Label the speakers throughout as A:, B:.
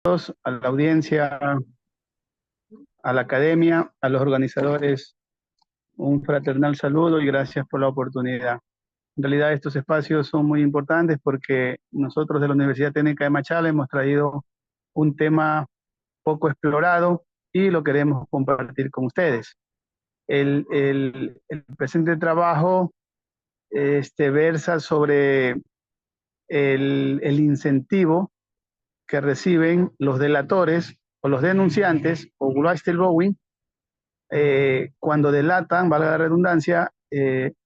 A: a la audiencia, a la academia, a los organizadores, un fraternal saludo y gracias por la oportunidad. En realidad estos espacios son muy importantes porque nosotros de la Universidad Técnica de Machala hemos traído un tema poco explorado y lo queremos compartir con ustedes. El presente trabajo versa sobre el incentivo que reciben los delatores o los denunciantes o whistleblowing cuando delatan, valga la redundancia,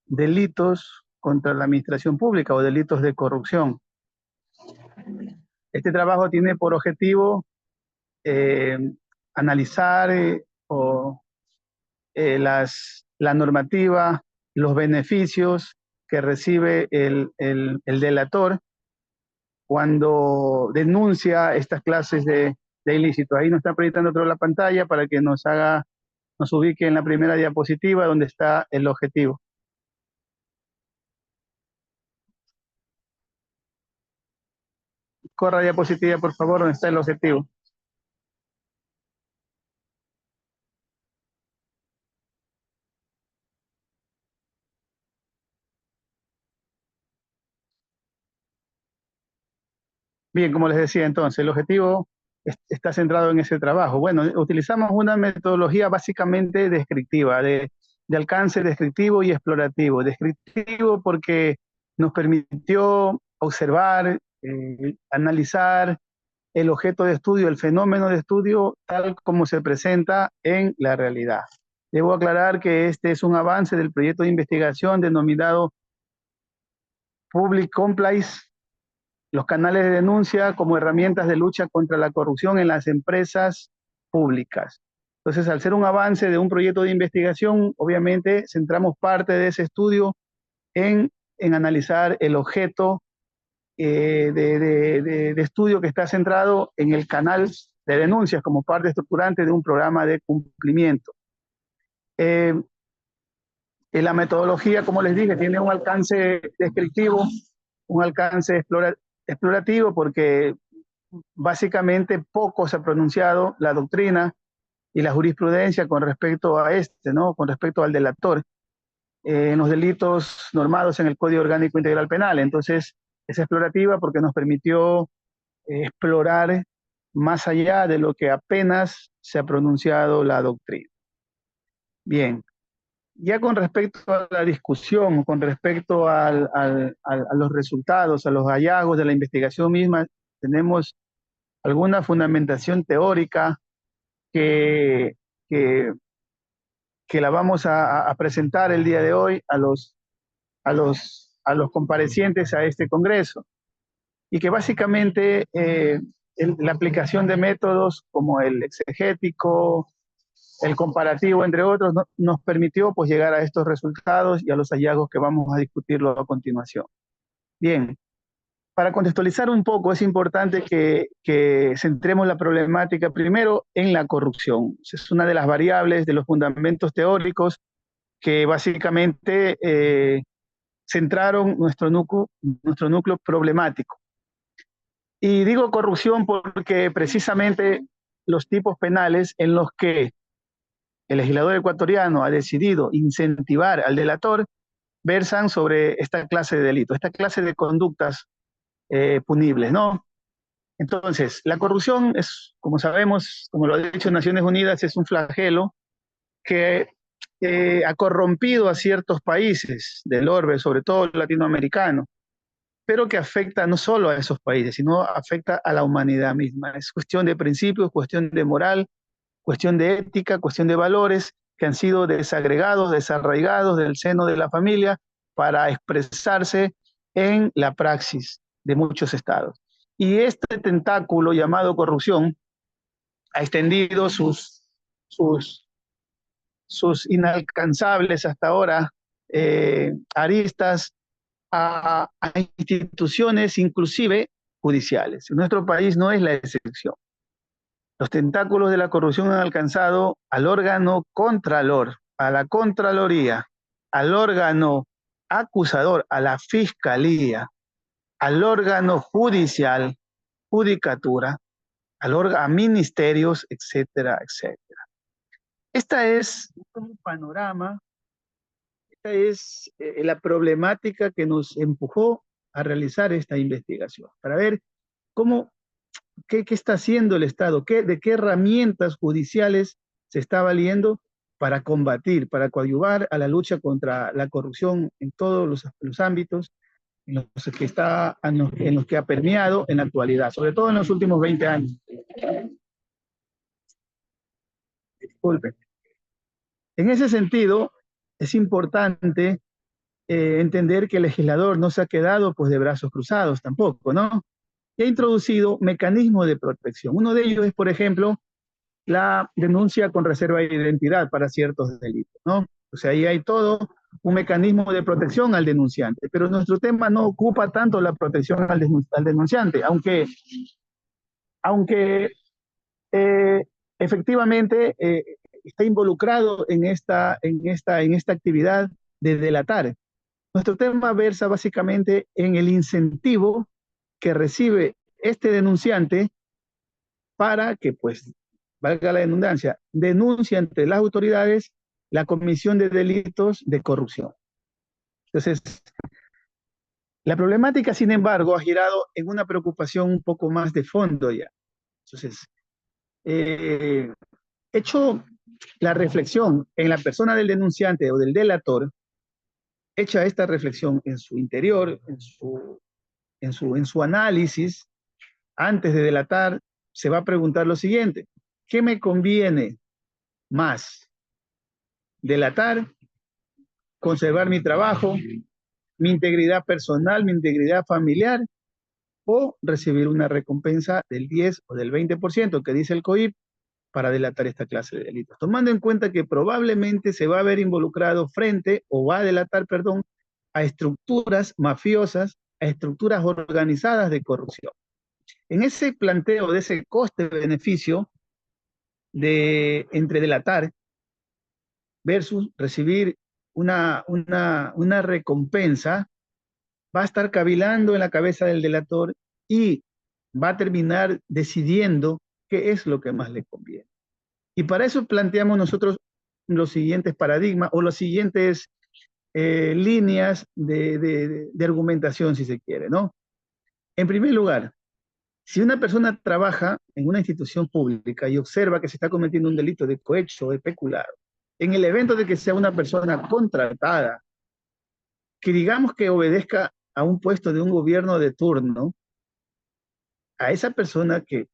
A: delitos contra la administración pública o delitos de corrupción. Este trabajo tiene por objetivo eh, analizar la normativa, los beneficios que recibe el delator cuando denuncia estas clases de ilícitos. Ahí nos está proyectando toda la pantalla para que nos ubique en la primera diapositiva donde está el objetivo. Corra diapositiva, por favor, donde está el objetivo. Bien, como les decía entonces, el objetivo está centrado en ese trabajo. Bueno, utilizamos una metodología básicamente descriptiva, de alcance descriptivo y explorativo. Descriptivo porque nos permitió observar, analizar el objeto de estudio, el fenómeno de estudio tal como se presenta en la realidad. Debo aclarar que este es un avance del proyecto de investigación denominado Public Compliance, los canales de denuncia como herramientas de lucha contra la corrupción en las empresas públicas. Entonces, al ser un avance de un proyecto de investigación, obviamente centramos parte de ese estudio en analizar el objeto de estudio que está centrado en el canal de denuncias como parte estructurante de un programa de cumplimiento. En la metodología, como les dije, tiene un alcance descriptivo, un alcance explorativo, porque básicamente poco se ha pronunciado la doctrina y la jurisprudencia con respecto a ¿no? Con respecto al delator en los delitos normados en el Código Orgánico Integral Penal. Entonces, es explorativa porque nos permitió explorar más allá de lo que apenas se ha pronunciado la doctrina. Bien, ya con respecto a la discusión, con respecto a los resultados, a los hallazgos de la investigación misma, tenemos alguna fundamentación teórica que, que, que la vamos a presentar el día de hoy a los comparecientes a este Congreso, y que básicamente la aplicación de métodos como el exegético, el comparativo, entre otros, nos permitió pues llegar a estos resultados y a los hallazgos que vamos a discutirlo a continuación. Bien, para contextualizar un poco, es importante que centremos la problemática primero en la corrupción. Es una de las variables de los fundamentos teóricos que básicamente centraron nuestro núcleo problemático. Y digo corrupción porque precisamente los tipos penales en los que el legislador ecuatoriano ha decidido incentivar al delator versan sobre esta clase de delitos, esta clase de conductas punibles, ¿no? Entonces, la corrupción es, como sabemos, como lo ha dicho Naciones Unidas, es un flagelo que ha corrompido a ciertos países del orbe, sobre todo latinoamericano, pero que afecta no solo a esos países, sino afecta a la humanidad misma. Es cuestión de principios, cuestión de moral, cuestión de ética, cuestión de valores que han sido desagregados, desarraigados del seno de la familia para expresarse en la praxis de muchos estados. Y este tentáculo llamado corrupción ha extendido sus, sus inalcanzables hasta ahora aristas a instituciones inclusive judiciales. Nuestro país no es la excepción. Los tentáculos de la corrupción han alcanzado al órgano contralor, a la Contraloría, al órgano acusador, a la Fiscalía, al órgano judicial, Judicatura, a ministerios, etcétera, etcétera. Esta es un panorama, esta es la problemática que nos empujó a realizar esta investigación, para ver cómo, qué está haciendo el Estado, de qué herramientas judiciales se está valiendo para combatir, para coadyuvar a la lucha contra la corrupción en todos los ámbitos en los que ha permeado en la actualidad, sobre todo en los últimos 20 años. Disculpen. En ese sentido, es importante entender que el legislador no se ha quedado pues de brazos cruzados tampoco, ¿no? Y ha introducido mecanismos de protección. Uno de ellos es, por ejemplo, la denuncia con reserva de identidad para ciertos delitos, ¿no? O sea, ahí hay todo un mecanismo de protección al denunciante, pero nuestro tema no ocupa tanto la protección al denunciante, aunque eh, efectivamente está involucrado en esta actividad de delatar. Nuestro tema versa básicamente en el incentivo que recibe este denunciante para que, pues, valga la redundancia, denuncie ante las autoridades la comisión de delitos de corrupción. Entonces, la problemática, sin embargo, ha girado en una preocupación un poco más de fondo ya. Entonces, hecho la reflexión en la persona del denunciante o del delator, hecha esta reflexión en su interior, en su análisis, antes de delatar, se va a preguntar lo siguiente: ¿qué me conviene más? ¿Delatar, conservar mi trabajo, mi integridad personal, mi integridad familiar, o recibir una recompensa del 10 o del 20% que dice el COIP para delatar esta clase de delitos? Tomando en cuenta que probablemente se va a ver involucrado o va a delatar, perdón, a estructuras mafiosas, a estructuras organizadas de corrupción. En ese planteo de ese coste-beneficio entre delatar versus recibir una recompensa, va a estar cavilando en la cabeza del delator y va a terminar decidiendo qué es lo que más le conviene. Y para eso planteamos nosotros los siguientes paradigmas o las siguientes líneas de argumentación, si se quiere, ¿no? En primer lugar, si una persona trabaja en una institución pública y observa que se está cometiendo un delito de cohecho o de peculado, en el evento de que sea una persona contratada, que digamos que obedezca a un puesto de un gobierno de turno, a esa persona que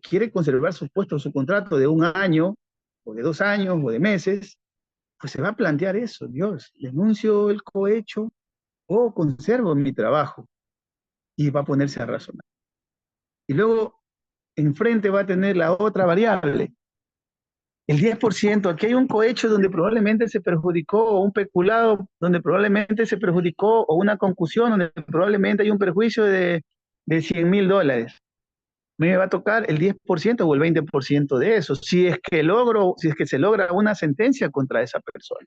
A: quiere conservar su puesto, su contrato de 1 año, o de 2 años, o de meses, pues se va a plantear eso: Dios, denuncio el cohecho o conservo mi trabajo, y va a ponerse a razonar. Y luego, enfrente va a tener la otra variable, el 10%. Aquí hay un cohecho donde probablemente se perjudicó, o un peculado donde probablemente se perjudicó, o una concusión donde probablemente hay un perjuicio de $100,000. Me va a tocar el 10% o el 20% de eso, si es que se logra una sentencia contra esa persona.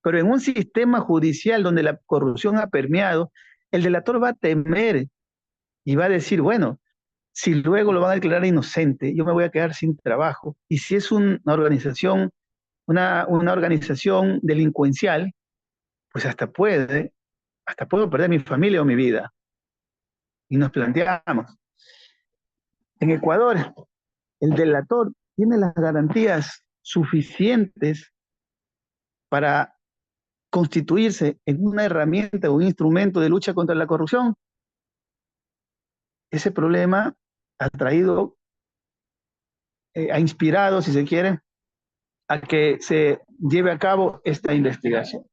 A: Pero en un sistema judicial donde la corrupción ha permeado, el delator va a temer y va a decir, bueno, si luego lo van a declarar inocente, yo me voy a quedar sin trabajo. Y si es una organización delincuencial, pues hasta puedo perder mi familia o mi vida. Y nos planteamos, en Ecuador, el delator tiene las garantías suficientes para constituirse en una herramienta o un instrumento de lucha contra la corrupción. Ese problema ha inspirado, si se quiere, a que se lleve a cabo esta investigación.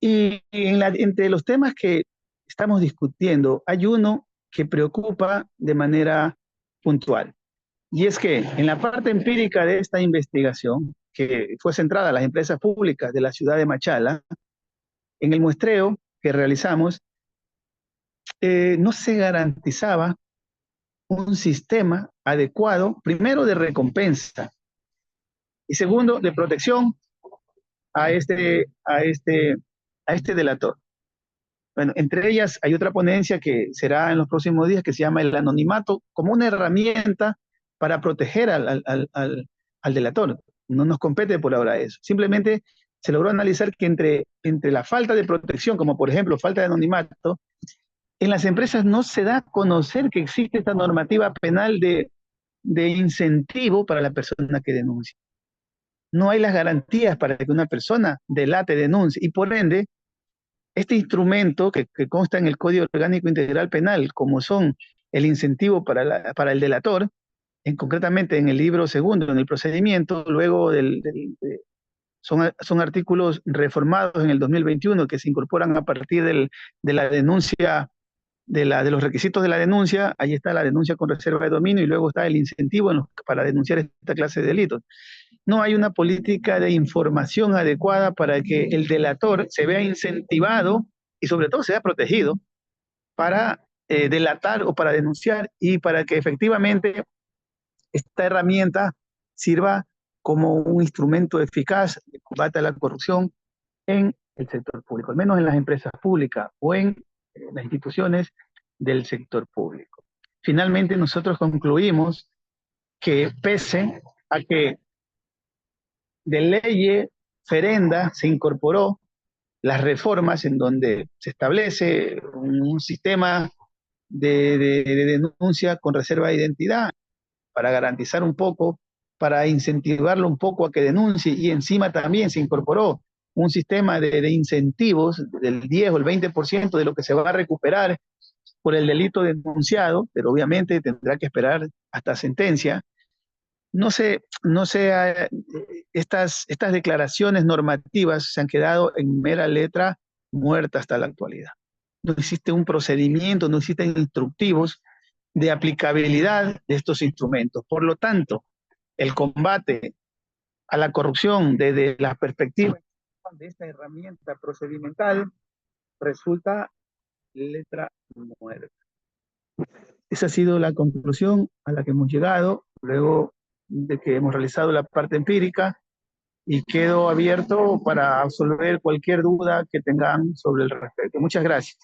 A: Y entre los temas que estamos discutiendo, hay uno que preocupa de manera puntual. Y es que en la parte empírica de esta investigación, que fue centrada en las empresas públicas de la ciudad de Machala, en el muestreo que realizamos, no se garantizaba un sistema adecuado, primero de recompensa y segundo de protección a este delator. Bueno, entre ellas hay otra ponencia que será en los próximos días, que se llama el anonimato como una herramienta para proteger al delator. No nos compete por ahora eso. Simplemente se logró analizar que entre la falta de protección, como por ejemplo falta de anonimato, en las empresas no se da a conocer que existe esta normativa penal de incentivo para la persona que denuncia. No hay las garantías para que una persona delate, denuncie, y por ende, este instrumento que consta en el Código Orgánico Integral Penal, como son el incentivo para el delator, concretamente en el libro segundo, en el procedimiento, luego son artículos reformados en el 2021 que se incorporan a partir de la denuncia, de los requisitos de la denuncia. Ahí está la denuncia con reserva de dominio y luego está el incentivo para denunciar esta clase de delitos. No hay una política de información adecuada para que el delator se vea incentivado y sobre todo sea protegido para delatar o para denunciar, y para que efectivamente esta herramienta sirva como un instrumento eficaz de combate a la corrupción en el sector público, al menos en las empresas públicas o en las instituciones del sector público. Finalmente, nosotros concluimos que pese a que de ley ferenda se incorporó las reformas en donde se establece un sistema de denuncia con reserva de identidad para garantizar un poco, para incentivarlo un poco a que denuncie, y encima también se incorporó un sistema de incentivos del 10 o el 20% de lo que se va a recuperar por el delito denunciado, pero obviamente tendrá que esperar hasta sentencia. No sé, estas declaraciones normativas se han quedado en mera letra muerta hasta la actualidad. No existe un procedimiento, no existen instructivos de aplicabilidad de estos instrumentos. Por lo tanto, el combate a la corrupción desde la perspectiva de esta herramienta procedimental resulta letra muerta. Esa ha sido la conclusión a la que hemos llegado luego de que hemos realizado la parte empírica, y quedo abierto para absolver cualquier duda que tengan sobre el respecto. Muchas gracias.